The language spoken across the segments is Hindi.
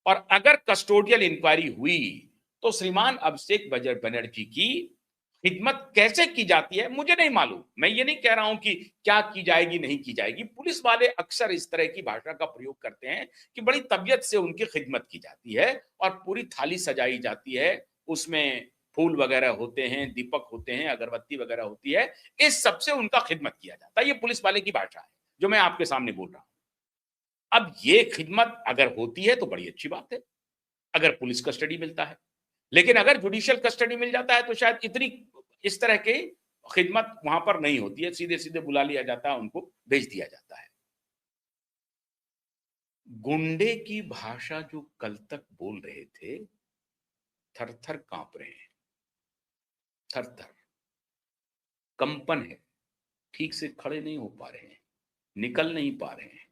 और अगर कस्टोडियल इंक्वायरी हुई तो श्रीमान अभिषेक बनर्जी की खिदमत कैसे की जाती है मुझे नहीं मालूम। मैं ये नहीं कह रहा हूं कि क्या की जाएगी नहीं की जाएगी। पुलिस वाले अक्सर इस तरह की भाषा का प्रयोग करते हैं कि बड़ी तबीयत से उनकी खिदमत की जाती है और पूरी थाली सजाई जाती है, उसमें फूल वगैरह होते हैं, दीपक होते हैं, अगरबत्ती वगैरह होती है, इस सब से उनका खिदमत किया जाता है। ये पुलिस वाले की भाषा है जो मैं आपके सामने बोल रहा हूं। अब ये खिदमत अगर होती है तो बड़ी अच्छी बात है, अगर पुलिस कस्टडी मिलता है। लेकिन अगर जुडिशियल कस्टडी मिल जाता है तो शायद इतनी इस तरह की खिदमत वहां पर नहीं होती है, सीधे सीधे बुला लिया जाता है, उनको भेज दिया जाता है। गुंडे की भाषा जो कल तक बोल रहे थे, थर थर कांप रहे हैं, थर थर कंपन है, ठीक से खड़े नहीं हो पा रहे हैं, निकल नहीं पा रहे हैं,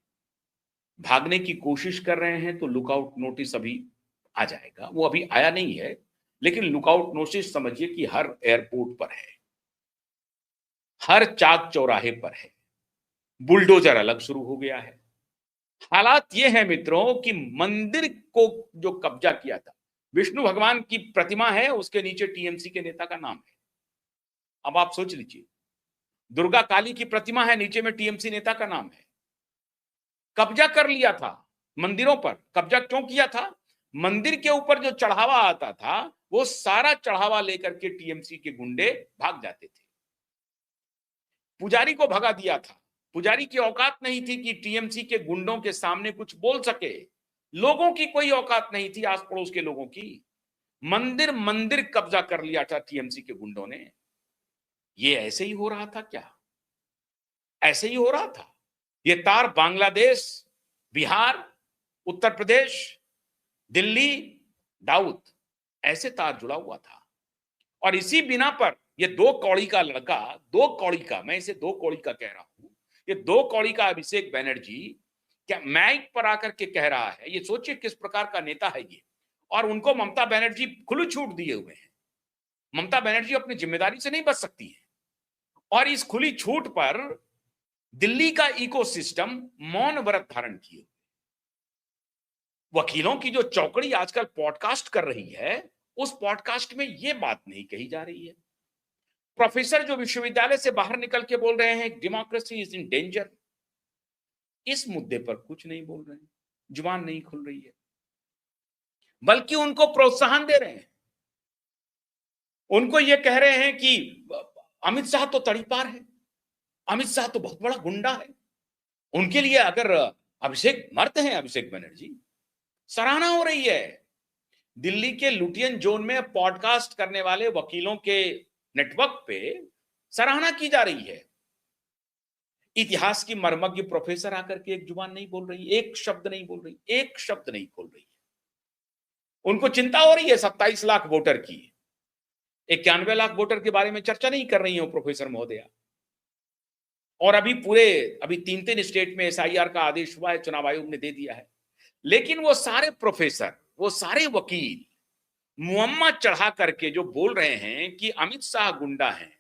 भागने की कोशिश कर रहे हैं तो लुकआउट नोटिस अभी आ जाएगा। वो अभी आया नहीं है, लेकिन लुकआउट नोटिस समझिए कि हर एयरपोर्ट पर है, हर चाक चौराहे पर है, बुलडोजर अलग शुरू हो गया है। हालात ये है मित्रों कि मंदिर को जो कब्जा किया था, विष्णु भगवान की प्रतिमा है, उसके नीचे टीएमसी के नेता का नाम है। अब आप सोच लीजिए, दुर्गा काली की प्रतिमा है, नीचे में टीएमसी नेता का नाम है। कब्जा कर लिया था मंदिरों पर। कब्जा क्यों किया था? मंदिर के ऊपर जो चढ़ावा आता था वो सारा चढ़ावा लेकर के टीएमसी के गुंडे भाग जाते थे। पुजारी को भगा दिया था। पुजारी की औकात नहीं थी कि टीएमसी के गुंडों के सामने कुछ बोल सके। लोगों की कोई औकात नहीं थी, आस पड़ोस के लोगों की। मंदिर मंदिर कब्जा कर लिया था टीएमसी के गुंडों ने। ये ऐसे ही हो रहा था क्या? ऐसे ही हो रहा था। ये तार बांग्लादेश, बिहार, उत्तर प्रदेश, दिल्ली, दाऊद, ऐसे तार जुड़ा हुआ था। और इसी बिना पर ये दो कौड़ी का लड़का, दो कौड़ी का, मैं इसे दो कौड़ी का कह रहा हूं, ये दो कौड़ी का अभिषेक बनर्जी क्या माइक पर आकर के कह रहा है। ये सोचिए किस प्रकार का नेता है ये। और उनको ममता बनर्जी खुली छूट दिए हुए हैं। ममता बनर्जी अपनी जिम्मेदारी से नहीं बच सकती है। और इस खुली छूट पर दिल्ली का इकोसिस्टम मौन व्रत धारण किए। वकीलों की जो चौकड़ी आजकल पॉडकास्ट कर रही है, उस पॉडकास्ट में यह बात नहीं कही जा रही है। प्रोफेसर जो विश्वविद्यालय से बाहर निकल के बोल रहे हैं डेमोक्रेसी इज इन डेंजर, इस मुद्दे पर कुछ नहीं बोल रहे हैं, जुबान नहीं खुल रही है, बल्कि उनको प्रोत्साहन दे रहे हैं। उनको यह कह रहे हैं कि अमित शाह तो तड़ीपार है, अमित शाह तो बहुत बड़ा गुंडा है। उनके लिए अगर अभिषेक मरते हैं, अभिषेक बनर्जी, सराहना हो रही है। दिल्ली के लुटियन जोन में पॉडकास्ट करने वाले वकीलों के नेटवर्क पे सराहना की जा रही है। इतिहास की मर्मज्ञ प्रोफेसर आकर के एक जुबान नहीं बोल रही, एक शब्द नहीं बोल रही, एक शब्द नहीं बोल रही। उनको चिंता हो रही है 27 लाख वोटर की, 91 लाख वोटर के बारे में चर्चा नहीं कर रही है वो प्रोफेसर महोदया। और अभी तीन तीन स्टेट में एसआईआर का आदेश हुआ है, चुनाव आयोग ने दे दिया है। लेकिन वो सारे प्रोफेसर, वो सारे वकील मुअम्मा चढ़ा करके जो बोल रहे हैं कि अमित शाह गुंडा हैं,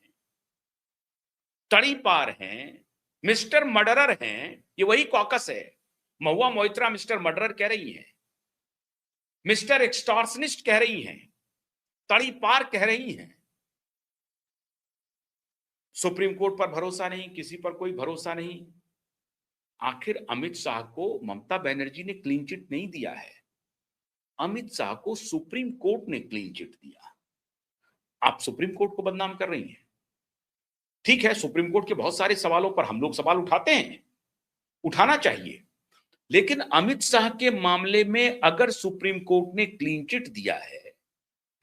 तड़ीपार हैं, मिस्टर मर्डरर हैं, ये वही कॉकस है। महुआ मोइत्रा मिस्टर मर्डरर कह रही हैं, मिस्टर एक्सटॉर्शनिस्ट कह रही हैं, तड़ीपार कह रही हैं। सुप्रीम कोर्ट पर भरोसा नहीं, किसी पर कोई भरोसा नहीं। आखिर अमित शाह को ममता बनर्जी ने क्लीन चिट नहीं दिया है, अमित शाह को सुप्रीम कोर्ट ने क्लीन चिट दिया। आप सुप्रीम कोर्ट को बदनाम कर रही हैं। ठीक है, सुप्रीम कोर्ट के बहुत सारे सवालों पर हम लोग सवाल उठाते हैं, उठाना चाहिए। लेकिन अमित शाह के मामले में अगर सुप्रीम कोर्ट ने क्लीन चिट दिया है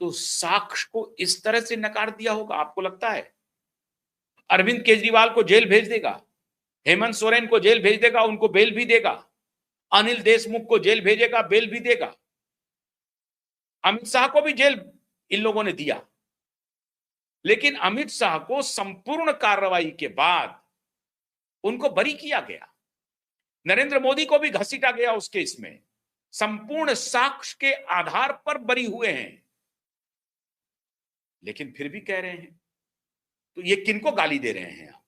तो साक्ष्य को इस तरह से नकार दिया होगा, आपको लगता है? अरविंद केजरीवाल को जेल भेज देगा, हेमंत सोरेन को जेल भेज देगा, उनको बेल भी देगा, अनिल देशमुख को जेल भेजेगा, बेल भी देगा। अमित शाह को भी जेल इन लोगों ने दिया। लेकिन अमित शाह को संपूर्ण कार्रवाई के बाद उनको बरी किया गया। नरेंद्र मोदी को भी घसीटा गया उस केस में, संपूर्ण साक्ष्य के आधार पर बरी हुए हैं। लेकिन फिर भी कह रहे हैं, तो ये किनको गाली दे रहे हैं आप?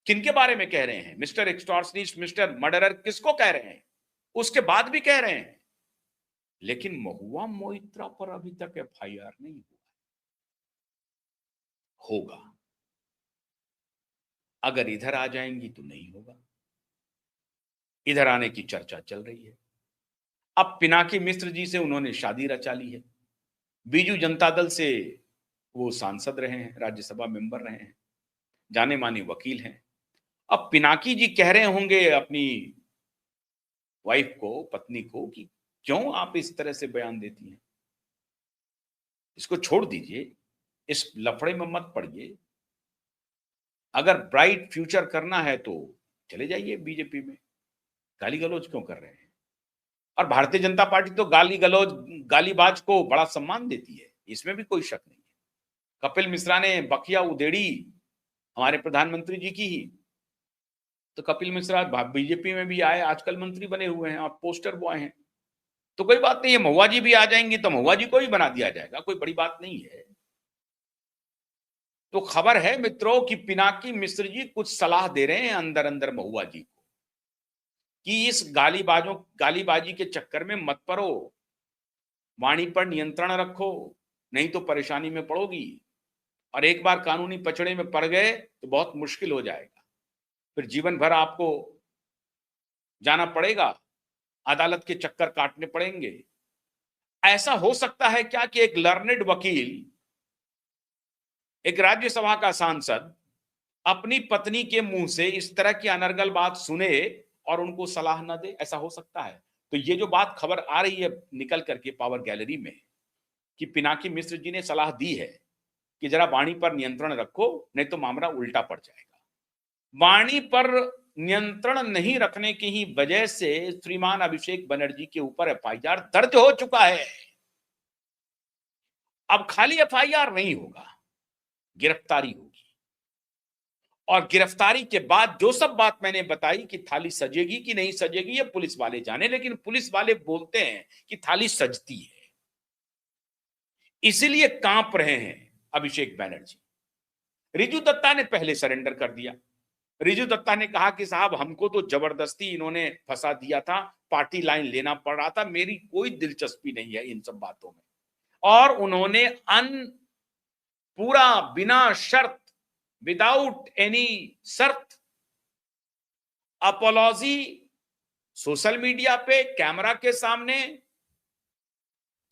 किनके बारे में कह रहे हैं? मिस्टर एक्सटॉर्शनिस्ट, मिस्टर मर्डरर, किसको कह रहे हैं? उसके बाद भी कह रहे हैं लेकिन महुआ मोइत्रा पर अभी तक एफआईआर नहीं हुआ। होगा, अगर इधर आ जाएंगी तो नहीं होगा। इधर आने की चर्चा चल रही है। अब पिनाकी मिश्र जी से उन्होंने शादी रचा ली है। बीजू जनता दल से वो सांसद रहे हैं, राज्यसभा मेंबर रहे हैं, जाने माने वकील हैं। अब पिनाकी जी कह रहे होंगे अपनी वाइफ को, पत्नी को, कि क्यों आप इस तरह से बयान देती हैं, इसको छोड़ दीजिए, इस लफड़े में मत पड़िए। अगर ब्राइट फ्यूचर करना है तो चले जाइए बीजेपी में, गाली गलौज क्यों कर रहे हैं। और भारतीय जनता पार्टी तो गाली गलौज, गालीबाज को बड़ा सम्मान देती है, इसमें भी कोई शक नहीं है। कपिल मिश्रा ने बखिया उधेड़ी हमारे प्रधानमंत्री जी की ही, तो कपिल मिश्रा बीजेपी में भी आए, आजकल मंत्री बने हुए हैं, आप पोस्टर बॉय हैं। तो कोई बात नहीं है, महुआ जी भी आ जाएंगी तो महुआ जी को भी बना दिया जाएगा, कोई बड़ी बात नहीं है। तो खबर है मित्रों कि पिनाकी मिश्र जी कुछ सलाह दे रहे हैं अंदर अंदर महुआ जी को, कि इस गालीबाजी के चक्कर में मत पड़ो, वाणी पर नियंत्रण रखो, नहीं तो परेशानी में पड़ोगी। और एक बार कानूनी पचड़े में पड़ गए तो बहुत मुश्किल हो जाएगा, फिर जीवन भर आपको जाना पड़ेगा, अदालत के चक्कर काटने पड़ेंगे। ऐसा हो सकता है क्या कि एक लर्नेड वकील, एक राज्यसभा का सांसद अपनी पत्नी के मुंह से इस तरह की अनर्गल बात सुने और उनको सलाह न दे? ऐसा हो सकता है। तो ये जो बात खबर आ रही है निकल करके पावर गैलरी में, कि पिनाकी मिश्र जी ने सलाह दी है कि जरा वाणी पर नियंत्रण रखो, नहीं तो मामला उल्टा पड़ जाएगा। वाणी पर नियंत्रण नहीं रखने की ही वजह से श्रीमान अभिषेक बनर्जी के ऊपर एफआईआर दर्ज हो चुका है। अब खाली एफआईआर नहीं होगा, गिरफ्तारी होगी। और गिरफ्तारी के बाद जो सब बात मैंने बताई कि थाली सजेगी कि नहीं सजेगी ये पुलिस वाले जाने, लेकिन पुलिस वाले बोलते हैं कि थाली सजती है, इसीलिए कांप रहे हैं अभिषेक बैनर्जी। रिजू दत्ता ने पहले सरेंडर कर दिया। रिजू दत्ता ने कहा कि साहब हमको तो जबरदस्ती इन्होंने फंसा दिया था, पार्टी लाइन लेना पड़ रहा था, मेरी कोई दिलचस्पी नहीं है इन सब बातों में। और उन्होंने पूरा बिना शर्त, विदाउट एनी शर्त, अपॉलॉजी सोशल मीडिया पे कैमरा के सामने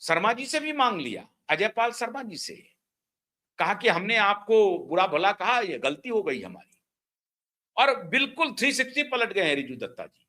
शर्मा जी से भी मांग लिया, अजय पाल शर्मा जी से, कहा कि हमने आपको बुरा भला कहा, ये गलती हो गई हमारी। और बिल्कुल 360 पलट गए हैं रिजू दत्ता जी।